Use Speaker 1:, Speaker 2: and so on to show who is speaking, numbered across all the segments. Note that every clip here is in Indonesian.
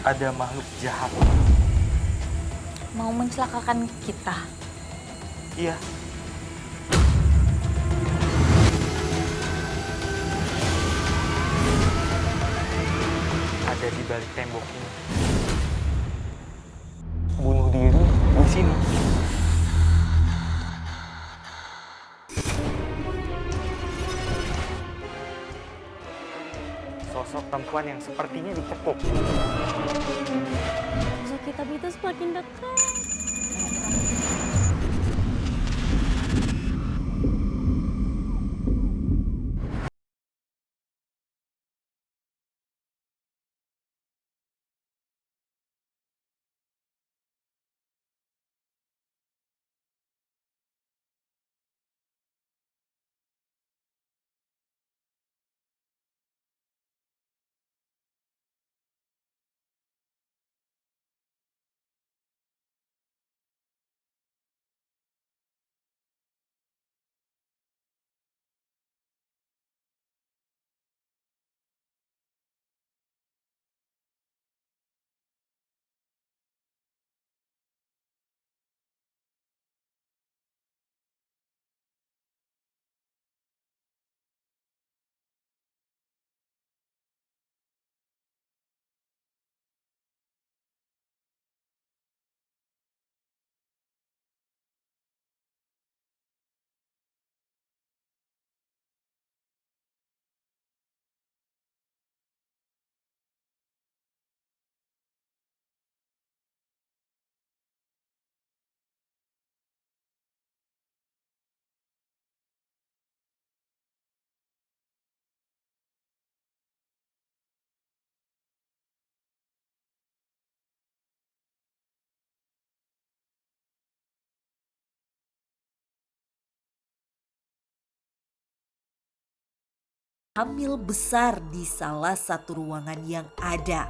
Speaker 1: ada makhluk jahat.
Speaker 2: Mau mencelakakan kita.
Speaker 1: Iya. Ada di balik tembok ini. Bunuh diri di sini. Sosok perempuan yang sepertinya dikepung.
Speaker 2: Sosok kita itu semakin dekat.
Speaker 3: Hamil besar di salah satu ruangan yang ada.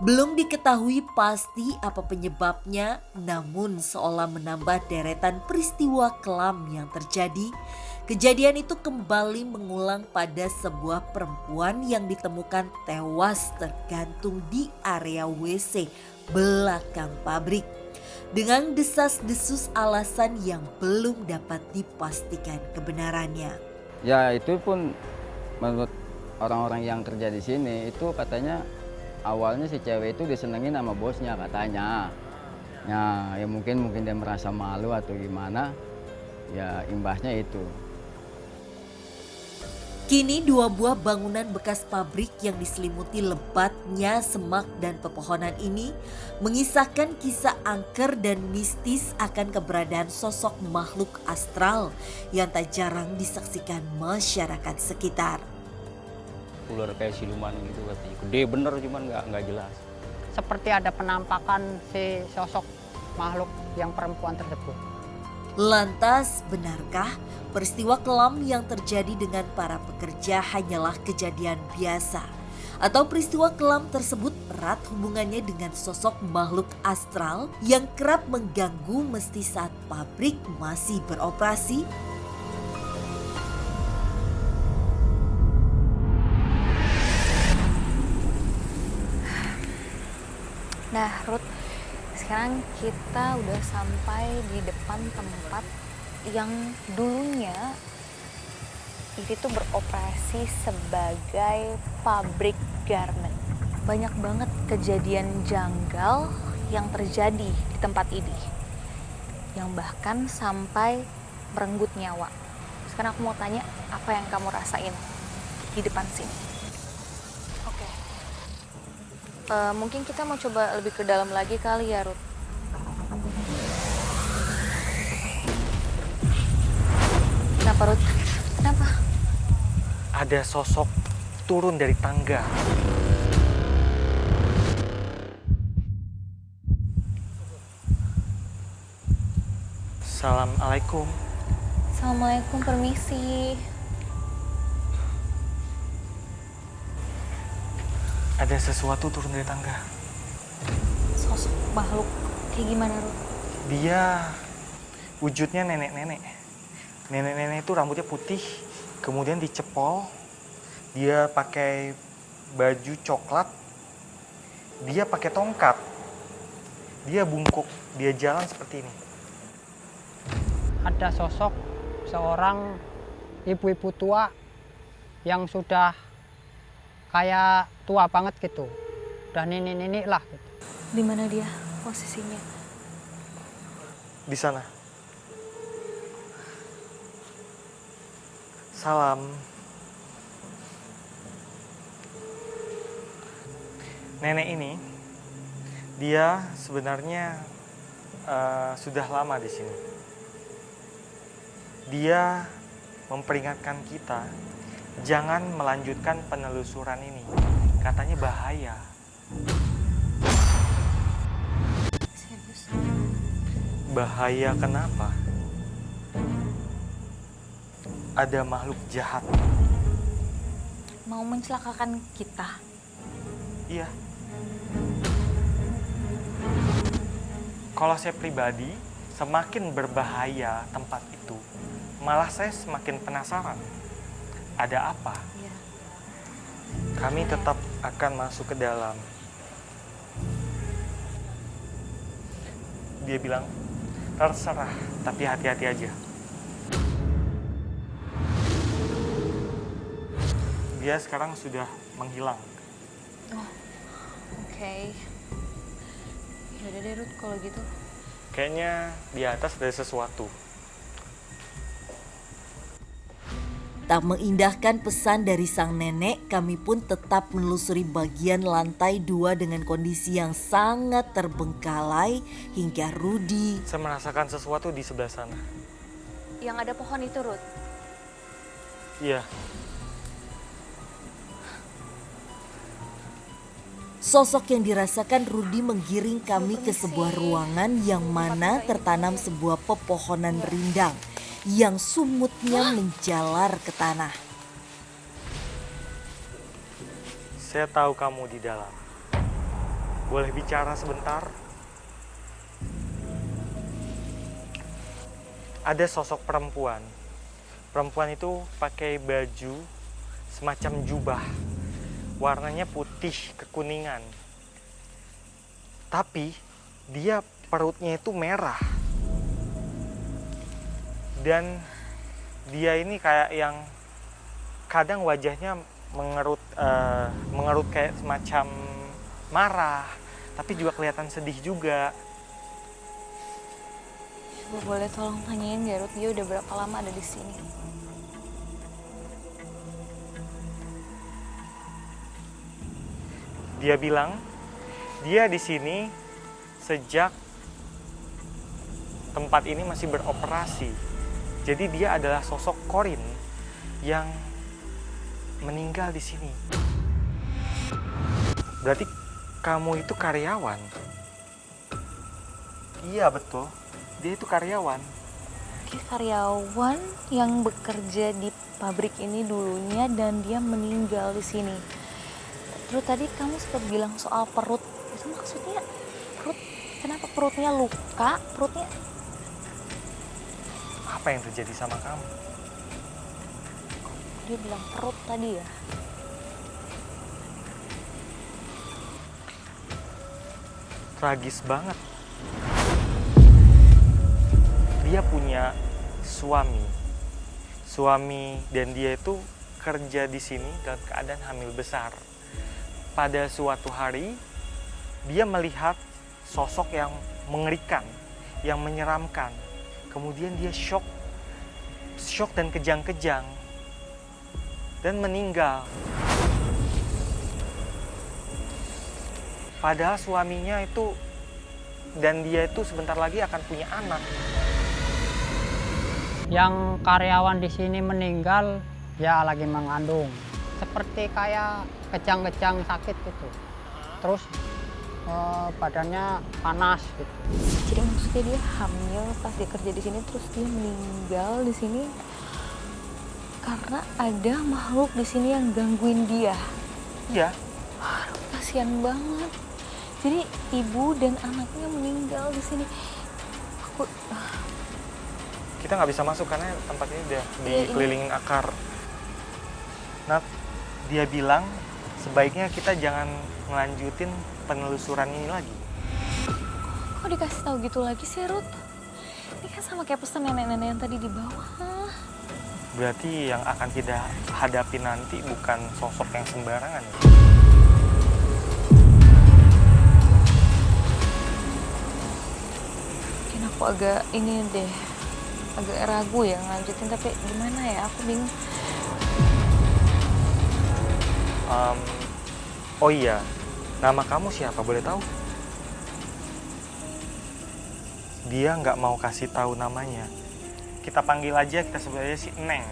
Speaker 3: Belum diketahui pasti apa penyebabnya, namun seolah menambah deretan peristiwa kelam yang terjadi. Kejadian itu kembali mengulang pada sebuah perempuan yang ditemukan tewas tergantung di area WC belakang pabrik. Dengan desas-desus alasan yang belum dapat dipastikan kebenarannya.
Speaker 4: Ya itu pun menurut orang-orang yang kerja di sini itu katanya awalnya si cewek itu disenengin sama bosnya katanya. Ya mungkin dia merasa malu atau gimana, ya imbasnya itu.
Speaker 3: Kini 2 buah bangunan bekas pabrik yang diselimuti lebatnya semak dan pepohonan ini mengisahkan kisah angker dan mistis akan keberadaan sosok makhluk astral yang tak jarang disaksikan masyarakat sekitar.
Speaker 5: Ular kayak siluman gitu katanya, gede bener cuman nggak jelas.
Speaker 6: Seperti ada penampakan si sosok makhluk yang perempuan tersebut.
Speaker 3: Lantas, benarkah peristiwa kelam yang terjadi dengan para pekerja hanyalah kejadian biasa? Atau peristiwa kelam tersebut erat hubungannya dengan sosok makhluk astral yang kerap mengganggu meski saat pabrik masih beroperasi?
Speaker 2: Nah, Ruth, sekarang kita udah sampai di depan tempat yang dulunya ini tuh beroperasi sebagai pabrik garment. Banyak banget kejadian janggal yang terjadi di tempat ini, yang bahkan sampai merenggut nyawa. Sekarang aku mau tanya, apa yang kamu rasain di depan sini? Oke. Mungkin kita mau coba lebih ke dalam lagi kali ya, Ruth. Kenapa, Ruth? Kenapa?
Speaker 1: Ada sosok turun dari tangga. Assalamualaikum.
Speaker 2: Assalamualaikum, permisi.
Speaker 1: Ada sesuatu turun dari tangga.
Speaker 2: Sosok makhluk kayak gimana, Ruth?
Speaker 1: Dia wujudnya nenek-nenek. Nenek-nenek itu rambutnya putih, kemudian dicepol. Dia pakai baju coklat. Dia pakai tongkat. Dia bungkuk, dia jalan seperti ini.
Speaker 6: Ada sosok seorang ibu-ibu tua yang sudah kayak tua banget gitu. Udah nenek-nenek lah gitu.
Speaker 2: Di mana dia posisinya?
Speaker 1: Di sana. Salam. Nenek ini, dia sebenarnya sudah lama di sini. Dia memperingatkan kita, jangan melanjutkan penelusuran ini. Katanya bahaya.
Speaker 2: Serius?
Speaker 1: Bahaya kenapa? Ada makhluk jahat.
Speaker 2: Mau mencelakakan kita?
Speaker 1: Iya. Kalau saya pribadi, semakin berbahaya tempat itu, malah saya semakin penasaran. Ada apa?
Speaker 2: Iya.
Speaker 1: Kami tetap akan masuk ke dalam. Dia bilang, terserah, tapi hati-hati aja. Dia sekarang sudah menghilang.
Speaker 2: Oke. Yaudah deh Ruth kalau gitu.
Speaker 1: Kayaknya di atas ada sesuatu.
Speaker 3: Tak mengindahkan pesan dari sang nenek, kami pun tetap menelusuri bagian lantai 2 dengan kondisi yang sangat terbengkalai hingga Rudy
Speaker 1: Saya merasakan sesuatu di sebelah sana.
Speaker 2: Yang ada pohon itu Ruth.
Speaker 1: Iya,
Speaker 3: Sosok yang dirasakan Rudy menggiring kami ke sebuah ruangan yang mana tertanam sebuah pepohonan rindang yang sumutnya menjalar ke tanah.
Speaker 1: saya tahu kamu di dalam. Boleh bicara sebentar? Ada sosok perempuan. Perempuan itu pakai baju semacam jubah. Warnanya putih kekuningan. Tapi dia perutnya itu merah. Dan dia ini kayak yang kadang wajahnya mengerut kayak semacam marah, tapi juga kelihatan sedih juga.
Speaker 2: Coba boleh tolong tanyain ya Ruth, dia udah berapa lama ada di sini?
Speaker 1: Dia bilang dia di sini sejak tempat ini masih beroperasi. Jadi dia adalah sosok Corin yang meninggal di sini. Berarti kamu itu karyawan? Iya betul, dia itu karyawan.
Speaker 2: Dia karyawan yang bekerja di pabrik ini dulunya dan dia meninggal di sini. Terus tadi kamu sempat bilang soal perut. Itu maksudnya perut, kenapa perutnya luka? Perutnya
Speaker 1: Apa yang terjadi sama kamu?
Speaker 2: dia bilang perut tadi ya.
Speaker 1: Tragis banget. Dia punya suami dan dia itu kerja di sini dalam keadaan hamil besar. Pada suatu hari dia melihat sosok yang mengerikan, yang menyeramkan. Kemudian dia shock dan kejang-kejang dan meninggal. Padahal suaminya itu dan dia itu sebentar lagi akan punya anak.
Speaker 6: Yang karyawan di sini meninggal ya lagi mengandung. Seperti kayak kejang-kejang sakit gitu. Terus badannya panas gitu.
Speaker 2: Jadi maksudnya dia hamil pas dia kerja di sini terus dia meninggal di sini karena ada makhluk di sini yang gangguin dia.
Speaker 1: Iya,
Speaker 2: Aduh, kasihan banget. Jadi ibu dan anaknya meninggal di sini. Aku
Speaker 1: kita nggak bisa masuk karena tempat ini udah
Speaker 2: Iya,
Speaker 1: dikelilingin akar. Nah, dia bilang sebaiknya kita jangan ngelanjutin penelusuran ini lagi.
Speaker 2: Kok dikasih tahu gitu lagi sih, Ruth? Ini kan sama kayak pesan nenek-nenek yang tadi di bawah.
Speaker 1: Berarti yang akan kita hadapi nanti bukan sosok yang sembarangan ya?
Speaker 2: Mungkin aku agak ini deh, agak ragu ya ngelanjutin, tapi gimana ya, aku bingung.
Speaker 1: Oh iya, nama kamu siapa boleh tahu? Dia nggak mau kasih tahu namanya. Kita panggil aja, kita sebut aja si Eneng.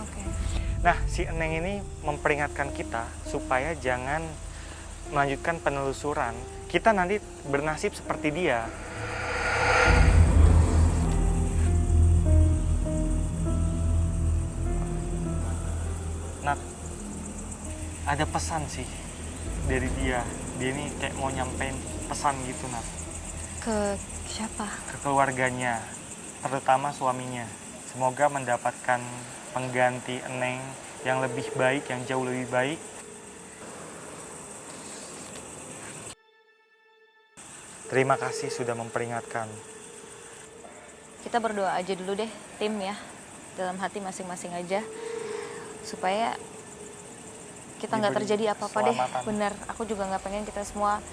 Speaker 2: Oke.
Speaker 1: Nah, si Eneng ini memperingatkan kita supaya jangan melanjutkan penelusuran. Kita nanti bernasib seperti dia. Nat, ada pesan sih dari dia. Dia ini kayak mau nyampein pesan gitu, Nat.
Speaker 2: Ke siapa?
Speaker 1: Ke keluarganya, terutama suaminya. Semoga mendapatkan pengganti Eneng yang lebih baik, yang jauh lebih baik. Terima kasih sudah memperingatkan.
Speaker 2: Kita berdoa aja dulu deh, tim ya. Dalam hati masing-masing aja. Supaya kita nggak
Speaker 1: Diberi
Speaker 2: terjadi apa-apa deh.
Speaker 1: keselamatan.
Speaker 2: Bener, aku juga nggak pengen kita semua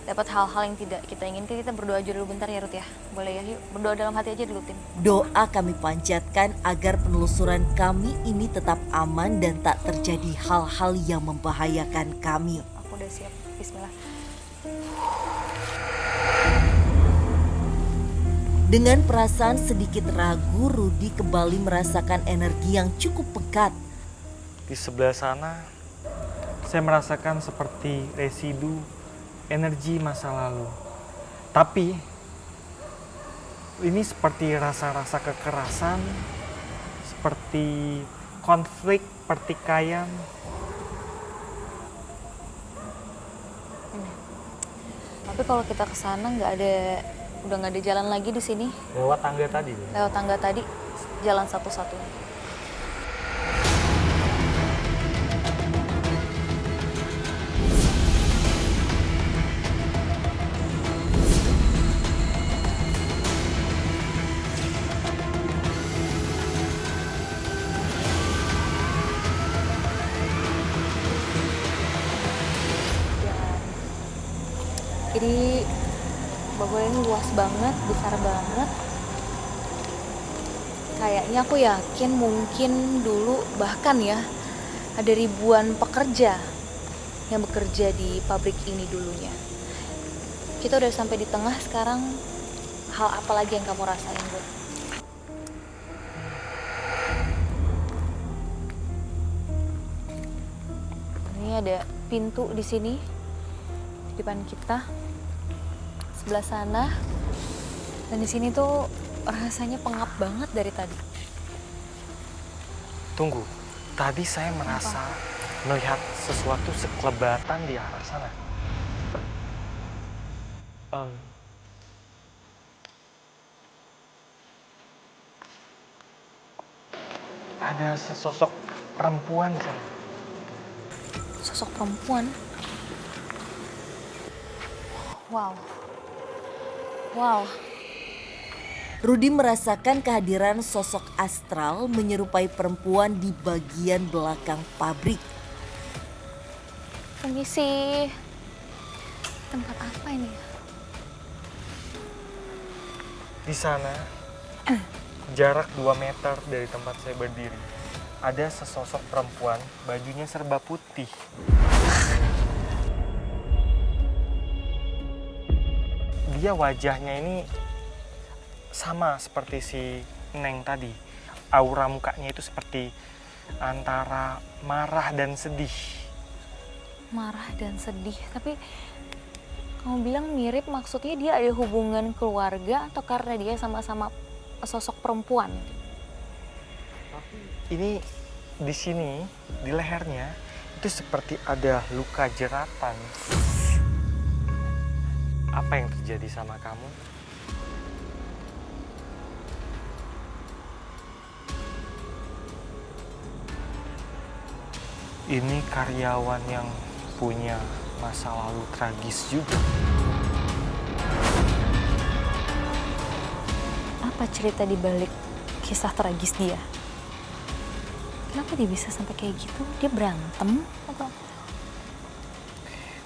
Speaker 2: dapat hal-hal yang tidak kita inginkan. Kita berdoa aja dulu bentar ya, Ruth ya. Boleh ya, yuk berdoa dalam hati aja dulu, tim.
Speaker 3: Doa kami panjatkan agar penelusuran kami ini tetap aman dan tak terjadi hal-hal yang membahayakan kami.
Speaker 2: Aku udah siap. Bismillah.
Speaker 3: Dengan perasaan sedikit ragu, Rudi kembali merasakan energi yang cukup pekat.
Speaker 1: Di sebelah sana, saya merasakan seperti residu energi masa lalu. Tapi, ini seperti rasa-rasa kekerasan, seperti konflik, pertikaian.
Speaker 2: Tapi kalau kita ke sana udah nggak ada jalan lagi di sini.
Speaker 1: Lewat tangga tadi.
Speaker 2: Lewat tangga tadi, jalan satu-satunya. Jadi Bogor ini luas banget, besar banget. Kayaknya aku yakin mungkin dulu bahkan ya ada ribuan pekerja yang bekerja di pabrik ini dulunya. Kita udah sampai di tengah sekarang. Hal apa lagi yang kamu rasain, Bu? Ini ada pintu di sini di depan kita. Sebelah sana, dan di sini tuh rasanya pengap banget dari tadi.
Speaker 1: Tunggu, tadi saya merasa melihat sesuatu sekelebatan di arah sana. Ada sesosok perempuan di sana.
Speaker 2: Sosok perempuan. Wow. Wow.
Speaker 3: Rudi merasakan kehadiran sosok astral menyerupai perempuan di bagian belakang pabrik.
Speaker 2: Permisi. Tempat apa ini?
Speaker 1: Di sana, jarak 2 meter dari tempat saya berdiri, ada sesosok perempuan, bajunya serba putih. Dia wajahnya ini sama seperti si Neng tadi. Aura mukanya itu seperti antara marah dan sedih.
Speaker 2: Marah dan sedih. Tapi kamu bilang mirip, maksudnya dia ada hubungan keluarga atau karena dia sama-sama sosok perempuan?
Speaker 1: Ini di sini, di lehernya, itu seperti ada luka jeratan. Apa yang terjadi sama kamu? Ini karyawan yang punya masa lalu tragis juga.
Speaker 2: Apa cerita di balik kisah tragis dia? Kenapa dia bisa sampai kayak gitu? Dia berantem atau?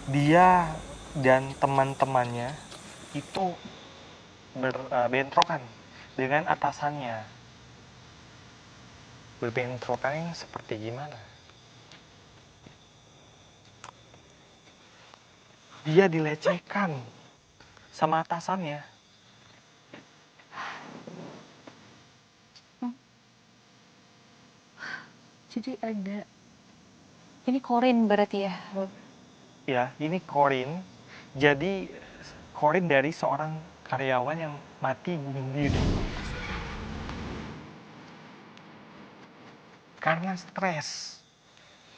Speaker 1: Dia dan teman-temannya itu bentrokan dengan atasannya. Berbentrokan yang seperti gimana? Dia dilecehkan sama atasannya.
Speaker 2: Jadi ada. Ini Corin berarti ya?
Speaker 1: Ya, ini Corin. Jadi Corin dari seorang karyawan yang mati bunuh diri. Karena stres.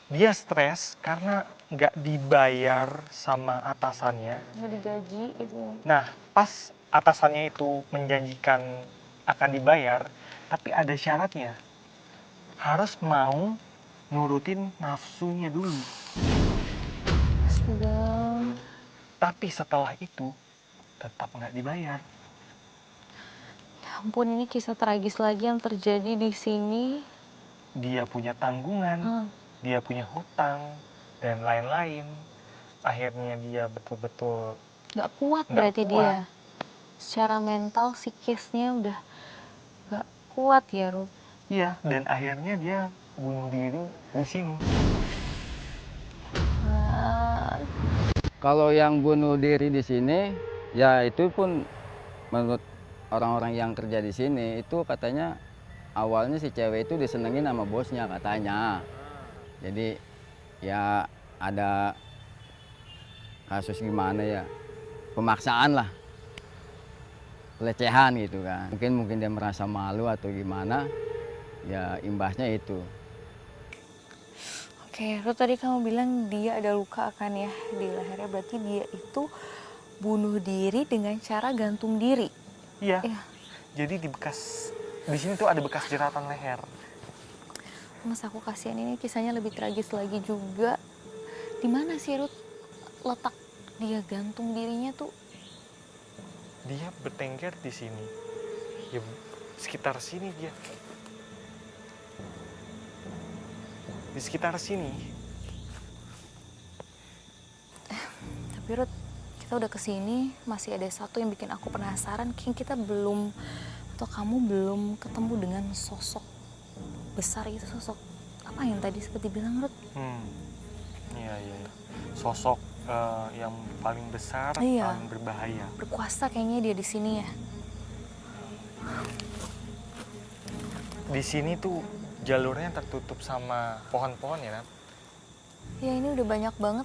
Speaker 1: Dia stres karena nggak dibayar sama atasannya.
Speaker 2: Nggak digaji itu.
Speaker 1: Nah, pas atasannya itu menjanjikan akan dibayar, tapi ada syaratnya. Harus mau nurutin nafsunya dulu.
Speaker 2: Astaga.
Speaker 1: Tapi setelah itu, tetap nggak dibayar.
Speaker 2: Ya ampun, ini kisah tragis lagi yang terjadi di sini.
Speaker 1: Dia punya tanggungan, dia punya hutang, dan lain-lain. Akhirnya dia betul-betul
Speaker 2: Nggak kuat
Speaker 1: Nggak
Speaker 2: berarti
Speaker 1: kuat.
Speaker 2: dia. Secara mental, psikisnya udah nggak kuat ya, Ruth.
Speaker 1: iya, dan akhirnya dia bunuh diri di sini.
Speaker 4: Kalau yang bunuh diri di sini, ya itu pun menurut orang-orang yang kerja di sini itu katanya awalnya si cewek itu disenengin sama bosnya katanya. Jadi ya ada kasus gimana ya, pemaksaan lah, pelecehan gitu kan. Mungkin dia merasa malu atau gimana, ya imbasnya itu.
Speaker 2: Oke, Ruth, tadi kamu bilang dia ada luka kan ya di lehernya. Berarti dia itu bunuh diri dengan cara gantung diri.
Speaker 1: Iya.
Speaker 2: Iya.
Speaker 1: Jadi di sini tuh ada bekas jeratan leher.
Speaker 2: Mas, aku kasihan, ini kisahnya lebih tragis lagi juga. Di mana sih, Ruth, letak dia gantung dirinya tuh?
Speaker 1: Dia bertengger di sini. Ya, sekitar sini dia. Di sekitar sini.
Speaker 2: Tapi Ruth, kita udah kesini, masih ada satu yang bikin aku penasaran. Kayaknya kita belum, atau kamu belum ketemu dengan sosok besar itu. Sosok apa yang tadi seperti bilang, Ruth?
Speaker 1: Iya. Sosok yang paling besar,
Speaker 2: Iya.
Speaker 1: paling berbahaya.
Speaker 2: Berkuasa kayaknya dia di sini ya.
Speaker 1: Di sini tuh jalurnya tertutup sama pohon-pohon ya, Nat?
Speaker 2: Ya, ini udah banyak banget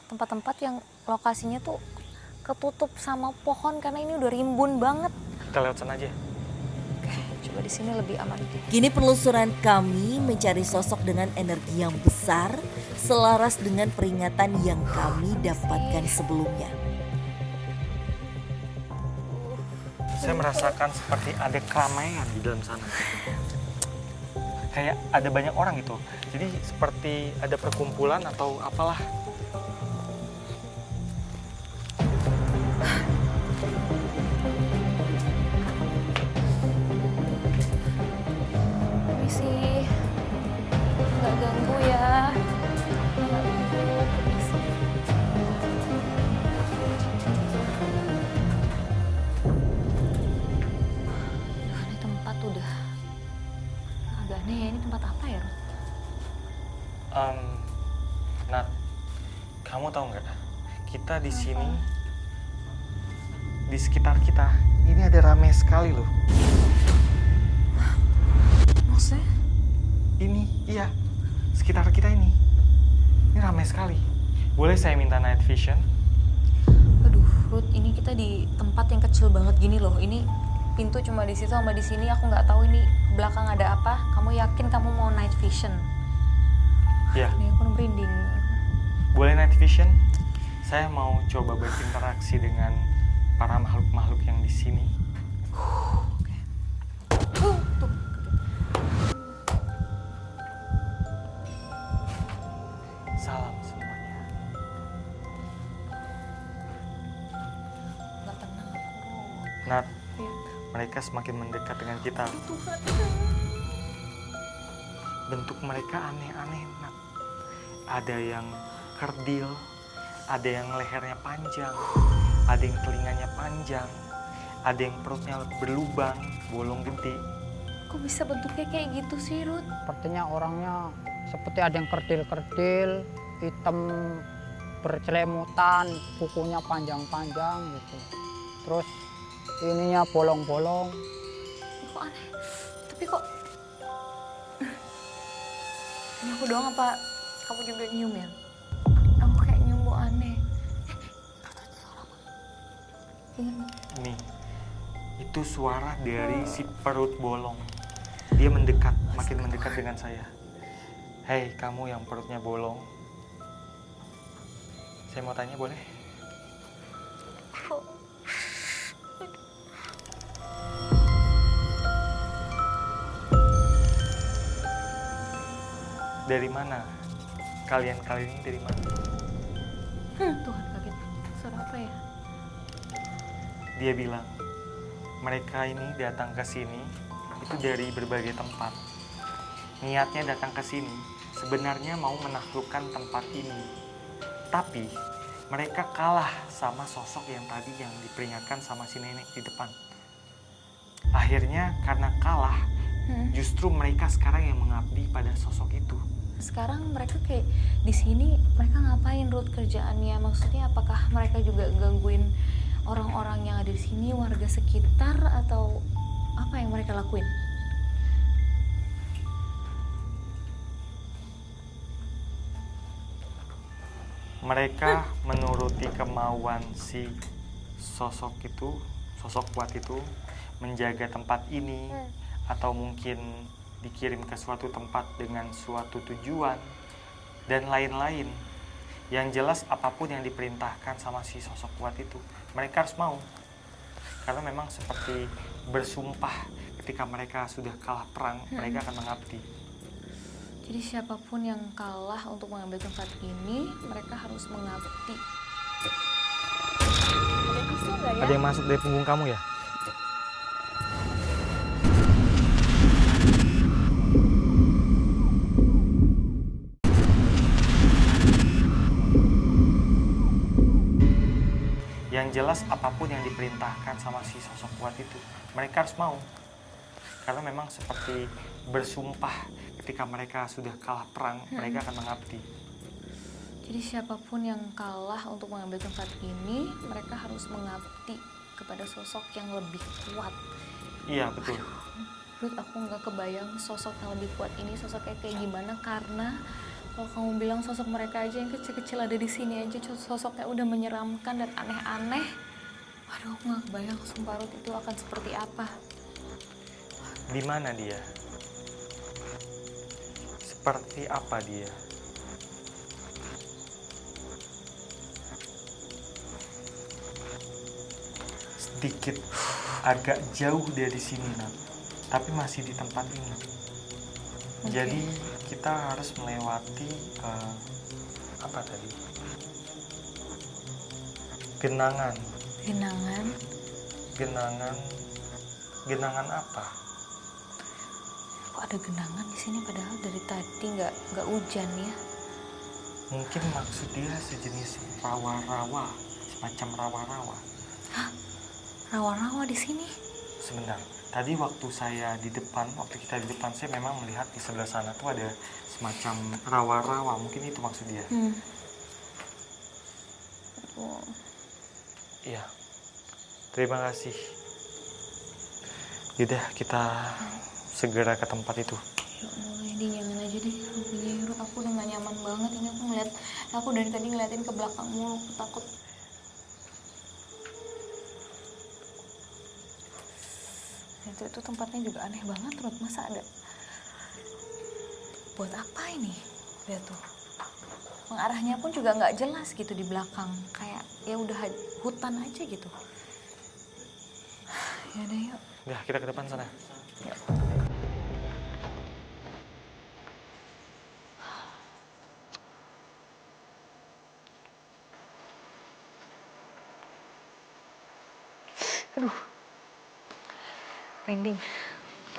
Speaker 2: tempat-tempat yang lokasinya tuh ketutup sama pohon karena ini udah rimbun banget.
Speaker 1: Kita lewat sana aja.
Speaker 2: Oke, coba di sini lebih aman.
Speaker 3: Kini penelusuran kami mencari sosok dengan energi yang besar, selaras dengan peringatan yang kami dapatkan sebelumnya.
Speaker 1: Saya merasakan seperti ada keramaian di dalam sana. Kayak ada banyak orang gitu. Jadi seperti ada perkumpulan atau apalah.
Speaker 2: Permisi, nggak ganggu ya. Nggak ganggu, permisi. Aduh, ini tempat udah agak aneh ya. Ini tempat apa ya, Ruth?
Speaker 1: Nat, kamu tahu nggak? Kita di sini, di sekitar kita, ini ada ramai sekali loh.
Speaker 2: Maksudnya?
Speaker 1: Ini, iya, sekitar kita ini ramai sekali. Boleh saya minta night vision?
Speaker 2: Aduh, Ruth, ini kita di tempat yang kecil banget gini loh. Ini pintu cuma di situ sama di sini. Aku nggak tahu ini belakang ada apa. Kamu yakin kamu mau night vision?
Speaker 1: Iya.
Speaker 2: Nih, aku merinding.
Speaker 1: Boleh night vision? Saya mau coba berinteraksi dengan para makhluk-makhluk yang di sini.
Speaker 2: Tuh.
Speaker 1: Salam semuanya. Nat,
Speaker 2: Ya.
Speaker 1: mereka semakin mendekat dengan kita.
Speaker 2: Tuhan.
Speaker 1: Bentuk mereka aneh-aneh, Nat. Ada yang kerdil, ada yang lehernya panjang, ada yang telinganya panjang, ada yang perutnya berlubang, bolong gede.
Speaker 2: Kok bisa bentuknya kayak gitu sih, Ruth?
Speaker 6: Sepertinya orangnya seperti ada yang kerdil-kerdil, hitam bercelemutan, kukunya panjang-panjang gitu. Terus ininya bolong-bolong.
Speaker 2: Kok aneh? Tapi kok... Ini aku doang apa kamu juga nyium ya? Aku kayak nyium bau aneh.
Speaker 1: Ini, itu suara dari si perut bolong. Dia mendekat, makin mendekat dengan saya. Hei, kamu yang perutnya bolong. Saya mau tanya, boleh? Dari mana? Kalian ini dari mana?
Speaker 2: Tuhan, kaget. Suara apa ya?
Speaker 1: Dia bilang, mereka ini datang ke sini itu dari berbagai tempat. Niatnya datang ke sini sebenarnya mau menaklukkan tempat ini. Tapi mereka kalah sama sosok yang tadi yang diperingatkan sama si nenek di depan. Akhirnya karena kalah, justru mereka sekarang yang mengabdi pada sosok itu.
Speaker 2: Sekarang mereka kayak di sini, mereka ngapain, Ruth, kerjaannya? Maksudnya apakah mereka juga gangguin orang-orang yang ada di sini, warga sekitar, atau apa yang mereka lakuin?
Speaker 1: Mereka menuruti kemauan si sosok itu, sosok kuat itu, menjaga tempat ini, atau mungkin dikirim ke suatu tempat dengan suatu tujuan, dan lain-lain. Yang jelas apapun yang diperintahkan sama si sosok kuat itu, mereka harus mau. Karena memang seperti bersumpah ketika mereka sudah kalah perang, mereka akan mengabdi.
Speaker 2: Jadi siapapun yang kalah untuk mengambil tempat ini, mereka harus mengabdi. Ada pisau nggak ya?
Speaker 1: Ada yang masuk dari punggung kamu ya? Yang jelas apapun yang diperintahkan sama si sosok kuat itu, mereka harus mau. Karena memang seperti bersumpah ketika mereka sudah kalah perang, mereka akan mengabdi.
Speaker 2: Jadi siapapun yang kalah untuk mengambil tempat ini, mereka harus mengabdi kepada sosok yang lebih kuat.
Speaker 1: Iya, betul.
Speaker 2: Ruth, aku nggak kebayang sosok yang lebih kuat ini sosoknya kayak gimana, karena kalau kamu bilang sosok mereka aja yang kecil-kecil ada di sini aja sosoknya udah menyeramkan dan aneh-aneh. Aduh, aku nggak kebayang sumpah, Ruth, itu akan seperti apa.
Speaker 1: Di mana dia? Seperti apa dia? Sedikit agak jauh dari sini, Nat. Tapi masih di tempat ini. Jadi kita harus melewati apa tadi? Genangan.
Speaker 2: Genangan.
Speaker 1: Genangan apa?
Speaker 2: Kok ada genangan di sini padahal dari tadi nggak hujan ya?
Speaker 1: Mungkin maksud dia sejenis rawa-rawa, semacam rawa-rawa.
Speaker 2: Hah? Rawa-rawa di sini?
Speaker 1: Sebentar, tadi waktu kita di depan, saya memang melihat di sebelah sana tuh ada semacam rawa-rawa. Mungkin itu maksud dia.
Speaker 2: Oh.
Speaker 1: Iya. Terima kasih. Yaudah, kita segera ke tempat itu.
Speaker 2: Ya Allah, dinyamin aja deh. Ruth, aku udah gak nyaman banget ini. Aku dari tadi ngeliatin ke belakang mulu, aku takut. Itu tempatnya juga aneh banget, Ruth. Masa ada? Buat apa ini? Lihat tuh. Mengarahnya pun juga nggak jelas gitu di belakang. Kayak ya udah hutan aja gitu. Ya udah, yuk.
Speaker 1: Ya, kita ke depan sana.
Speaker 2: Yuk. Aduh, Merinding.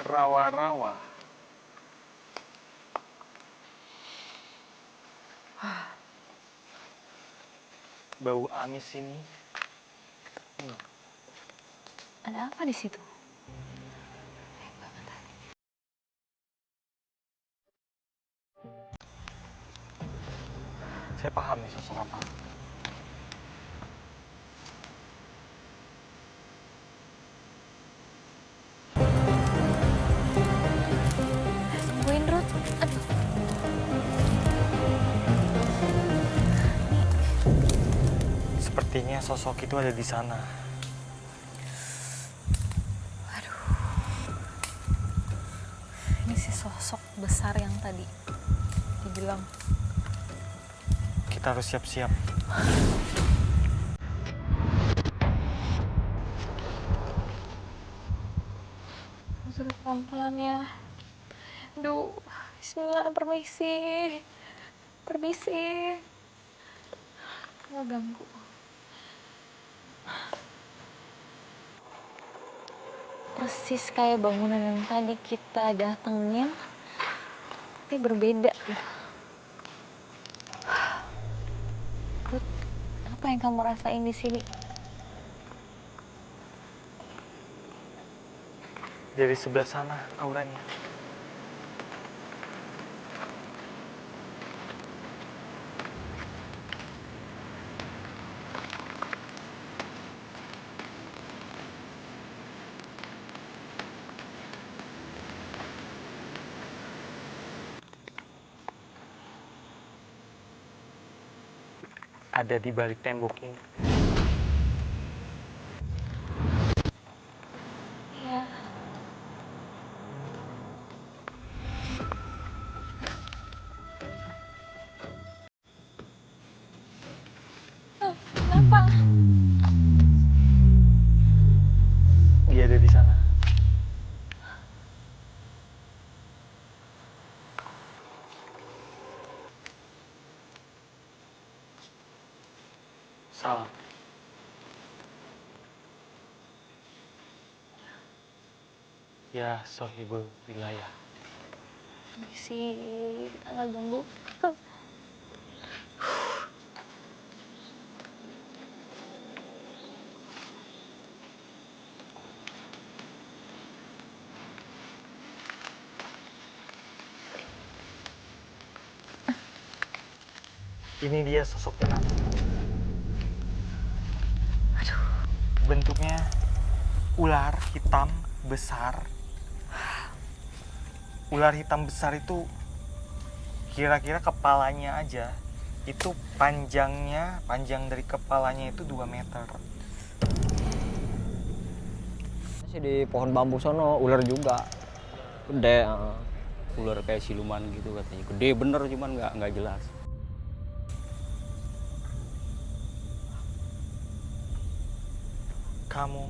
Speaker 1: Rawa-rawa. Bau amis ini.
Speaker 2: Ada apa di situ?
Speaker 1: Saya paham nih sosok apa.
Speaker 2: Tungguin, Ruth. Aduh.
Speaker 1: Sepertinya sosok itu ada di sana.
Speaker 2: Ini si sosok besar yang tadi dibilang.
Speaker 1: Kita harus siap-siap.
Speaker 2: Suruh pelan-pelan ya. Duh, bismillah, permisi. Permisi. Nggak ganggu. Persis kayak bangunan yang tadi kita datengin, tapi berbeda. Ruth, apa yang kamu rasain di sini?
Speaker 1: Dari sebelah sana auranya. Ada di balik tembok ini.
Speaker 2: Iya. Oh, kenapa?
Speaker 1: Dia ada di sana. Salam. Ya, sohibul wilayah.
Speaker 2: Si nggak ganggu.
Speaker 1: Ini dia sosoknya. Bentuknya ular hitam besar. Ular hitam besar itu kira-kira kepalanya aja itu panjang dari kepalanya itu 2 meter.
Speaker 5: Masih di pohon bambu sono ular juga gede, ular kayak siluman gitu katanya, gede bener cuman nggak jelas.
Speaker 1: Kamu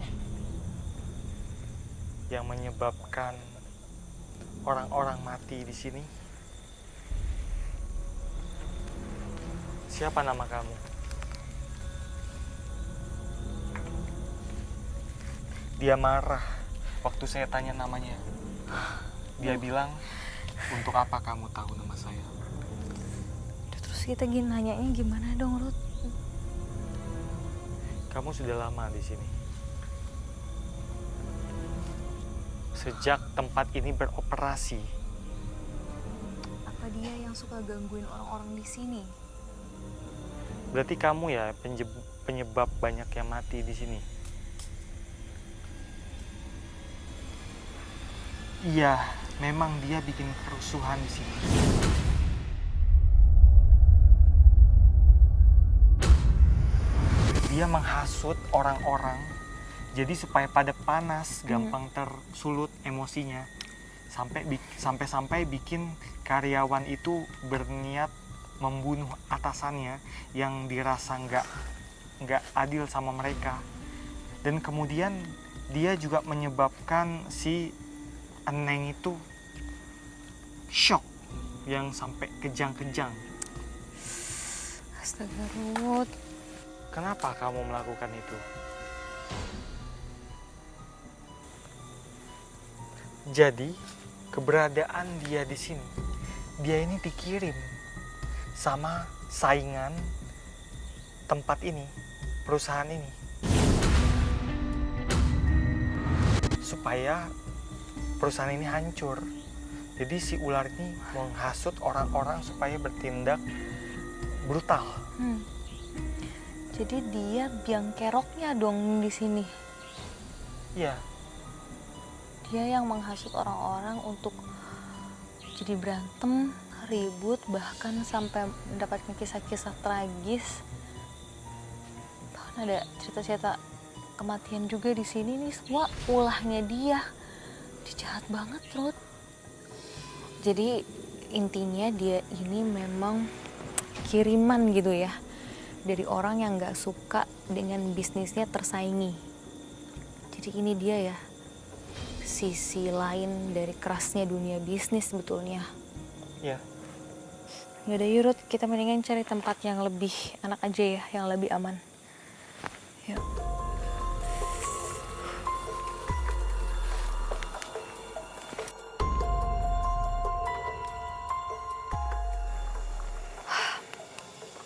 Speaker 1: yang menyebabkan orang-orang mati di sini. Siapa nama kamu? Dia marah waktu saya tanya namanya. Dia bilang, untuk apa kamu tahu nama saya?
Speaker 2: Terus kita nanyanya gimana dong, Ruth?
Speaker 1: Kamu sudah lama di sini. Sejak tempat ini beroperasi.
Speaker 2: Apa dia yang suka gangguin orang-orang di sini?
Speaker 1: Berarti kamu ya penyebab banyak yang mati di sini. Iya, memang dia bikin kerusuhan di sini. Dia menghasut orang-orang, jadi supaya pada panas, gampang tersulut emosinya, sampai bikin karyawan itu berniat membunuh atasannya yang dirasa nggak adil sama mereka. Dan kemudian dia juga menyebabkan si Eneng itu shock yang sampai kejang-kejang.
Speaker 2: Astaga, Ruth.
Speaker 1: Kenapa kamu melakukan itu? Jadi keberadaan dia di sini, dia ini dikirim sama saingan tempat ini, perusahaan ini, supaya perusahaan ini hancur. Jadi si ular ini menghasut orang-orang supaya bertindak brutal.
Speaker 2: Jadi dia biang keroknya dong di sini.
Speaker 1: Iya,
Speaker 2: Dia yang menghasut orang-orang untuk jadi berantem, ribut, bahkan sampai mendapatkan kisah-kisah tragis. Bahkan ada cerita-cerita kematian juga di sini. Nih semua ulahnya dia. Dia jahat banget, Ruth. Jadi intinya dia ini memang kiriman gitu ya, dari orang yang nggak suka dengan bisnisnya tersaingi. Jadi ini dia ya, sisi lain dari kerasnya dunia bisnis sebetulnya.
Speaker 1: iya.
Speaker 2: Yaudah yuk Ruth, kita mendingan cari tempat yang lebih enak aja ya, yang lebih aman. Yuk.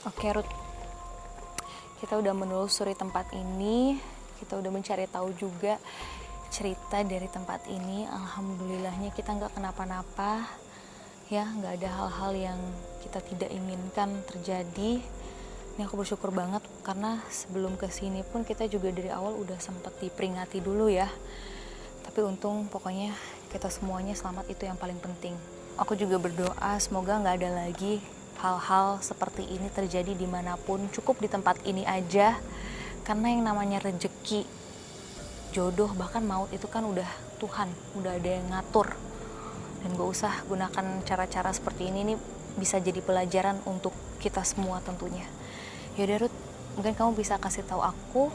Speaker 2: Oke Ruth, kita udah menelusuri tempat ini, kita udah mencari tahu juga cerita dari tempat ini. Alhamdulillahnya kita nggak kenapa-napa, ya nggak ada hal-hal yang kita tidak inginkan terjadi. Ini aku bersyukur banget karena sebelum kesini pun kita juga dari awal udah sempat diperingati dulu ya. Tapi untung pokoknya kita semuanya selamat, itu yang paling penting. Aku juga berdoa semoga nggak ada lagi hal-hal seperti ini terjadi dimanapun, cukup di tempat ini aja. Karena yang namanya rezeki, jodoh, bahkan maut itu kan udah Tuhan, udah ada yang ngatur. Dan gak usah gunakan cara-cara seperti ini, bisa jadi pelajaran untuk kita semua tentunya. Yaudah Ruth, mungkin kamu bisa kasih tahu aku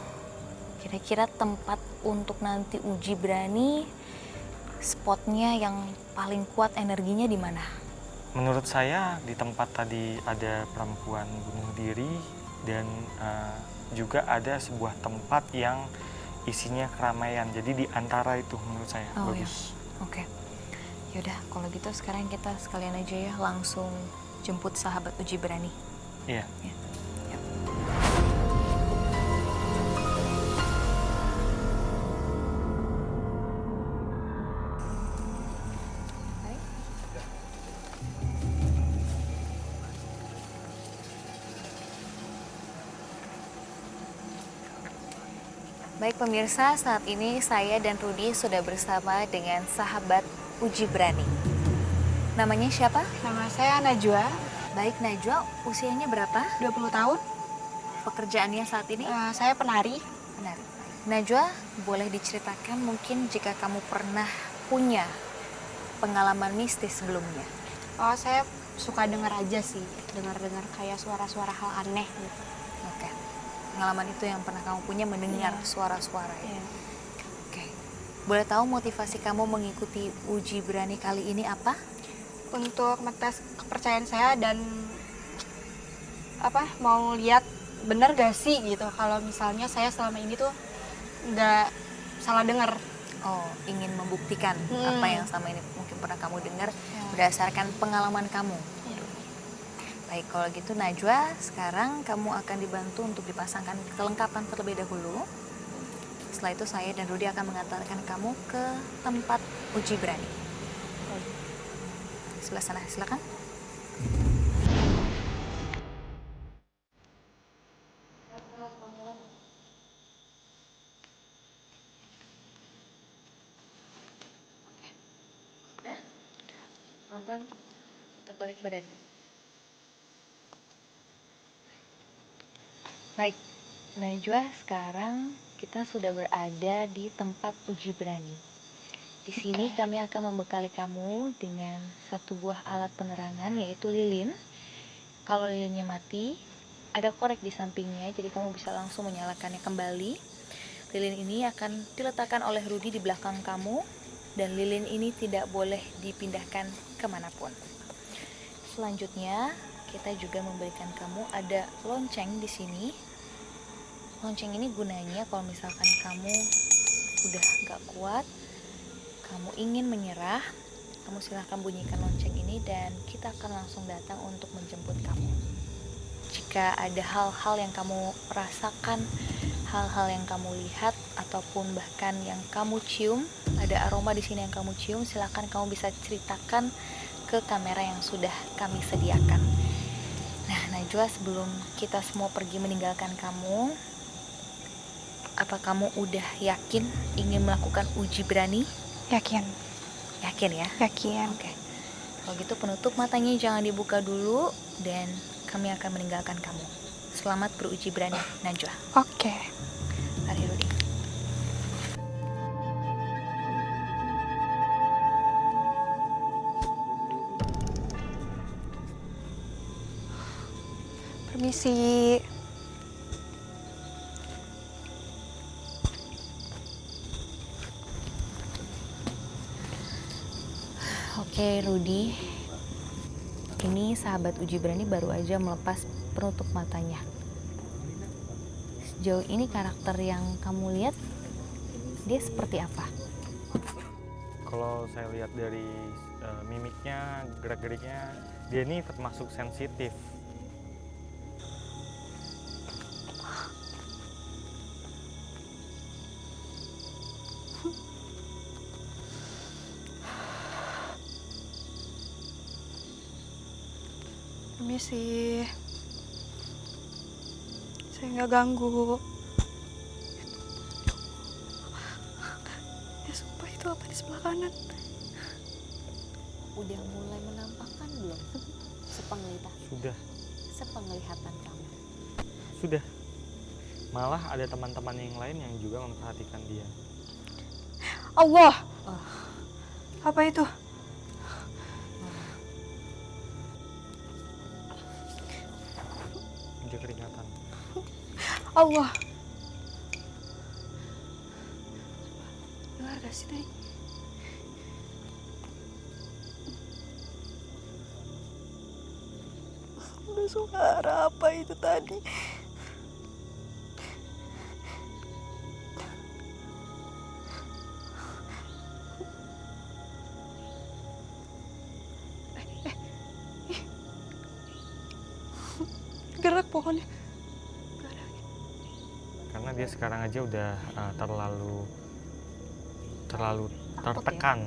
Speaker 2: kira-kira tempat untuk nanti uji berani, spotnya yang paling kuat energinya di mana?
Speaker 1: Menurut saya di tempat tadi ada perempuan bunuh diri dan juga ada sebuah tempat yang isinya keramaian. Jadi di antara itu menurut saya bagus.
Speaker 2: Ya. Oke. Yaudah kalau gitu sekarang kita sekalian aja ya langsung jemput sahabat uji berani.
Speaker 1: Iya.
Speaker 2: Ya. Yuk. Baik pemirsa, saat ini saya dan Rudy sudah bersama dengan sahabat uji berani. Namanya siapa?
Speaker 7: Nama saya Najwa,
Speaker 2: Baik Najwa, usianya berapa?
Speaker 7: 20 tahun.
Speaker 2: Pekerjaannya saat ini?
Speaker 7: Saya penari.
Speaker 2: Benar. Najwa, boleh diceritakan mungkin jika kamu pernah punya pengalaman mistis sebelumnya?
Speaker 7: Saya suka dengar aja sih, dengar-dengar kayak suara-suara hal aneh gitu.
Speaker 2: Oke. Pengalaman itu yang pernah kamu punya, mendengar suara-suara ya?
Speaker 7: Iya.
Speaker 2: Oke. Boleh tahu motivasi kamu mengikuti uji berani kali ini apa?
Speaker 7: Untuk ngetes kepercayaan saya dan mau lihat bener gak sih gitu kalau misalnya saya selama ini tuh nggak salah dengar.
Speaker 2: Oh, ingin membuktikan apa yang selama ini mungkin pernah kamu dengar berdasarkan pengalaman kamu. Baik, kalau gitu Najwa, sekarang kamu akan dibantu untuk dipasangkan kelengkapan terlebih dahulu. Setelah itu saya dan Rudy akan mengantarkan kamu ke tempat uji berani. Sebelah sana, silakan. Pelan-pelan, terbalik badan. Baik, Najwa, sekarang kita sudah berada di tempat uji berani. Di sini kami akan membekali kamu dengan satu buah alat penerangan, yaitu lilin. Kalau lilinnya mati, ada korek di sampingnya, jadi kamu bisa langsung menyalakannya kembali. Lilin ini akan diletakkan oleh Rudy di belakang kamu, dan lilin ini tidak boleh dipindahkan kemanapun. Selanjutnya, kita juga memberikan kamu ada lonceng di sini. Lonceng ini gunanya kalau misalkan kamu udah gak kuat, kamu ingin menyerah, kamu silahkan bunyikan lonceng ini dan kita akan langsung datang untuk menjemput kamu. Jika ada hal-hal yang kamu rasakan, hal-hal yang kamu lihat, ataupun bahkan yang kamu cium, ada aroma di sini yang kamu cium, silakan kamu bisa ceritakan ke kamera yang sudah kami sediakan. Nah, Najwa, sebelum kita semua pergi meninggalkan kamu, apa kamu udah yakin ingin melakukan uji berani?
Speaker 7: Yakin.
Speaker 2: Yakin ya?
Speaker 7: Yakin.
Speaker 2: Oke. Kalau gitu penutup matanya, jangan dibuka dulu, dan kami akan meninggalkan kamu. Selamat beruji berani, Najwa.
Speaker 7: Oke.
Speaker 2: Mari, Rudi.
Speaker 7: Permisi.
Speaker 2: Oke, Rudi. Ini sahabat uji berani baru aja melepas penutup matanya. Sejauh ini karakter yang kamu lihat, dia seperti apa?
Speaker 1: Kalau saya lihat dari mimiknya, gerak-geriknya, dia ini termasuk sensitif.
Speaker 7: Permisi. Saya nggak ganggu. Ya sumpah, itu apa di sebelah kanan?
Speaker 2: Udah mulai menampakkan belum sepenglihatan kamu?
Speaker 1: Sudah. Malah ada teman-teman yang lain yang juga memperhatikan dia.
Speaker 7: Allah. Apa itu?
Speaker 1: Dia keringatan.
Speaker 7: Allah. Dengar gak sih tadi? Ada suara apa itu tadi? Gerak pohonnya.
Speaker 1: Karena dia sekarang aja udah terlalu
Speaker 2: Takut ya?
Speaker 1: tertekan.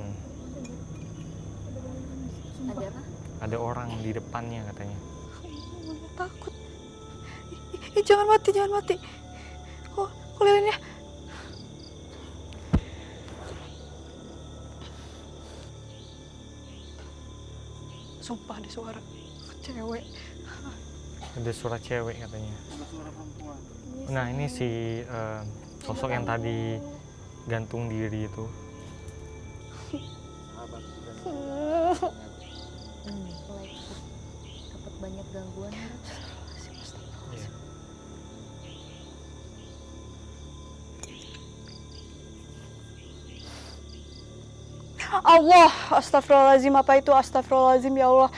Speaker 2: Ada apa?
Speaker 1: Ada orang di depannya katanya.
Speaker 7: Takut. Jangan mati, jangan mati. Oh, lilinnya. Sumpah ada suara cewek.
Speaker 1: Ada suara cewek katanya. Nah, ini si sosok yang tadi gantung diri itu.
Speaker 2: Mulai dapat banyak gangguan.
Speaker 1: Iya.
Speaker 7: Allah, astagfirullahaladzim, apa itu astagfirullahaladzim, ya Allah.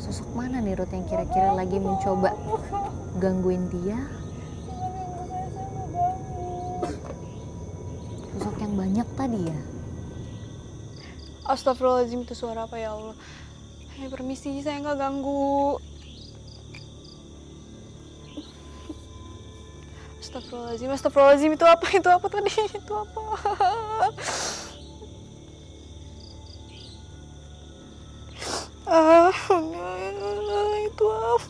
Speaker 2: Sosok mana nih, Ruth, yang kira-kira lagi mencoba gangguin dia? Sosok yang banyak tadi ya?
Speaker 7: Astagfirullahaladzim, itu suara apa, ya Allah? Hey, permisi, saya nggak ganggu. Astagfirullahaladzim, astagfirullahaladzim, itu apa? Itu apa tadi? Itu apa? Itu apa? Itu apa?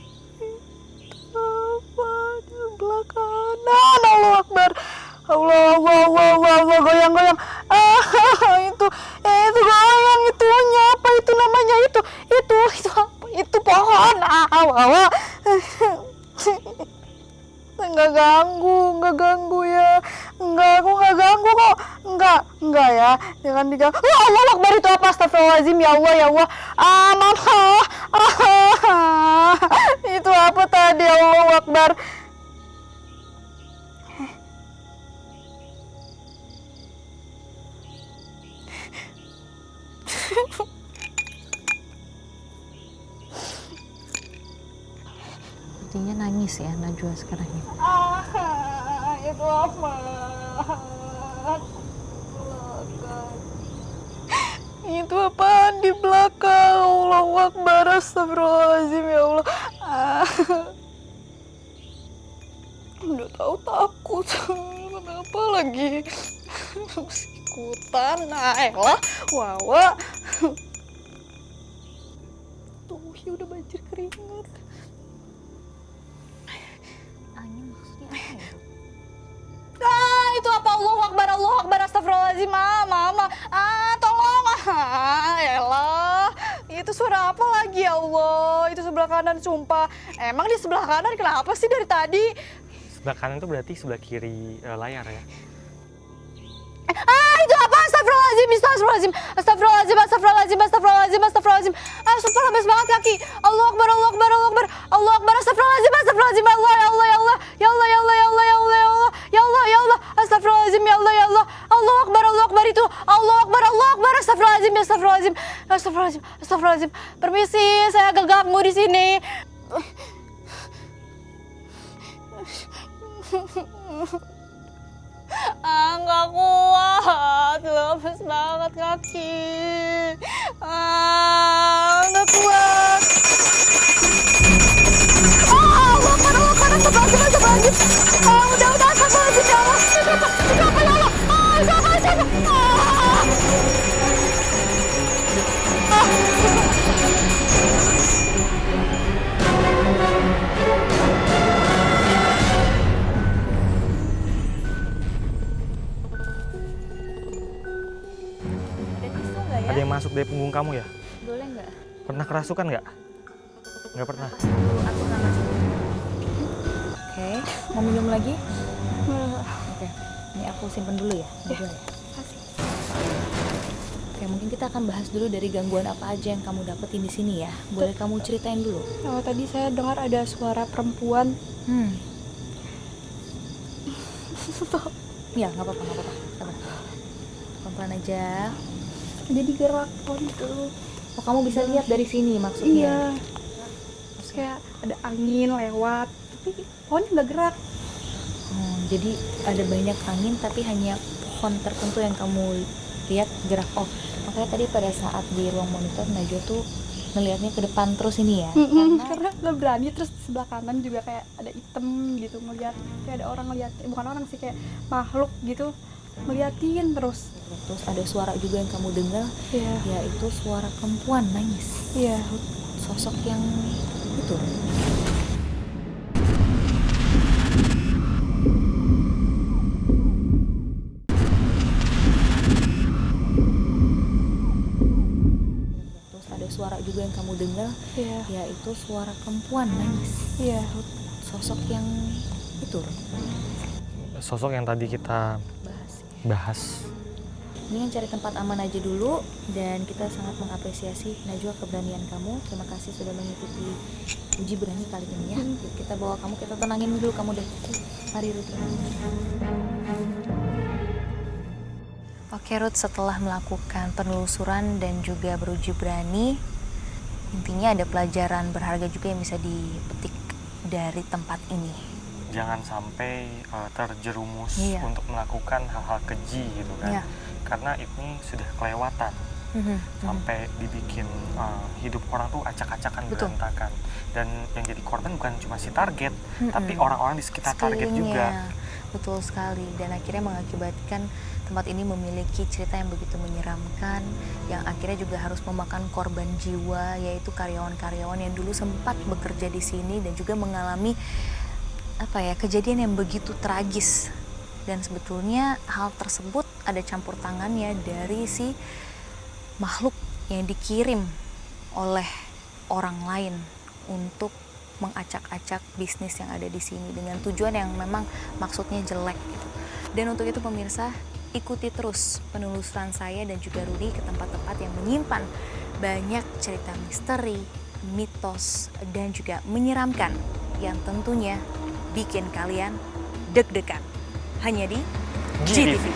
Speaker 7: Di sebelah kanan. Allah Akbar. Allah, goyang-goyang. Itu goyang itunya. Apa itu namanya? Itu apa? Itu pohon. Nggak ganggu ya. Aku nggak ganggu kok. Enggak ya. Jangan diganggu. Allah Akbar, itu apa? Astagfirullahaladzim, ya Allah. Mama. Itu apa tadi? Allah Akbar.
Speaker 2: sepertinya nangis ya Najwa sekarang ini.
Speaker 7: Itu apa? Itu apaan di belakang? Allahu Akbar, astagfirullahaladzim, ya Allah. Udah tahu takut. Kenapa lagi? Ikutan, Naila, Wawa. Tuh, ya udah banjir keringat.
Speaker 2: Angin maksudnya apa ya?
Speaker 7: Itu apa? Allahu Akbar, astagfirullahaladzim, Mama. Tolong. Elah. Itu suara apa lagi, ya Allah? Itu sebelah kanan, sumpah. Emang di sebelah kanan kenapa sih dari tadi?
Speaker 1: Sebelah kanan itu berarti sebelah kiri layar ya.
Speaker 7: Itu apa? Astagfirullahaladzim. Sumpah lemes banget kaki. Allahu Akbar, astagfirullahaladzim. Ya Allah. Astagfirullahaladzim, ya Allah. Allahu Akbar itu. Allahu Akbar. Astagfirullahaladzim. Permisi, saya agak ganggu di sini. Nggak kuat, lemes banget kaki. Nggak kuat. Allah Akbar, astagfirullahaladzim. Udah, astagfirullahaladzim, ya Allah. Itu apa, ya Allah? Itu apa?
Speaker 1: Ada yang masuk dari punggung kamu ya?
Speaker 2: Boleh nggak?
Speaker 1: Pernah kerasukan nggak? Nggak pernah.
Speaker 2: Aku nggak masuk. Oke, mau minum lagi? Oke, ini aku simpen dulu ya. Najwa ya. Oke, mungkin kita akan bahas dulu dari gangguan apa aja yang kamu dapetin di sini ya. Boleh kamu ceritain dulu?
Speaker 7: Tadi saya dengar ada suara perempuan.
Speaker 2: Ya, nggak apa-apa. Sabar. Pelan-pelan aja.
Speaker 7: Jadi gerak gitu.
Speaker 2: Oh, kamu bisa lihat dari sini maksudnya?
Speaker 7: Iya. Terus kayak ada angin lewat, tapi pohonnya nggak gerak.
Speaker 2: Jadi ada banyak angin tapi hanya pohon tertentu yang kamu lihat gerak. Oh, makanya tadi pada saat di ruang monitor Najwa tuh ngelihatnya ke depan terus ini ya?
Speaker 7: Karena nggak berani. Terus sebelah kanan juga kayak ada item gitu, ngeliat kayak ada orang ngeliat, bukan orang sih, kayak makhluk gitu ngeliatin terus.
Speaker 2: Terus ada suara juga yang kamu dengar, yaitu suara perempuan nangis.
Speaker 7: Iya.
Speaker 2: Sosok yang itu. Terus ada suara juga yang kamu dengar, yaitu suara perempuan nangis.
Speaker 7: Iya.
Speaker 2: Sosok yang itu.
Speaker 1: Sosok yang tadi kita bahas.
Speaker 2: Mendingan cari tempat aman aja dulu, dan kita sangat mengapresiasi Najwa keberanian kamu. Terima kasih sudah mengikuti uji berani kali ini ya. Kita bawa kamu, kita tenangin dulu kamu deh. Mari Ruth. Oke Ruth, setelah melakukan penelusuran dan juga beruji berani, intinya ada pelajaran berharga juga yang bisa dipetik dari tempat ini.
Speaker 1: Jangan sampai terjerumus untuk melakukan hal-hal keji gitu kan. Karena ini sudah kelewatan. Sampai dibikin hidup orang tuh acak-acakan, berantakan. Dan yang jadi korban bukan cuma si target, tapi orang-orang di sekitar target juga.
Speaker 2: Betul sekali. Dan akhirnya mengakibatkan tempat ini memiliki cerita yang begitu menyeramkan, yang akhirnya juga harus memakan korban jiwa, yaitu karyawan-karyawan yang dulu sempat bekerja di sini dan juga mengalami kejadian yang begitu tragis. Dan sebetulnya hal tersebut ada campur tangannya dari si makhluk yang dikirim oleh orang lain untuk mengacak-acak bisnis yang ada di sini dengan tujuan yang memang maksudnya jelek gitu. Dan untuk itu pemirsa, ikuti terus penelusuran saya dan juga Rudy ke tempat-tempat yang menyimpan banyak cerita misteri, mitos, dan juga menyeramkan yang tentunya bikin kalian deg-degan. Hanya di GTV.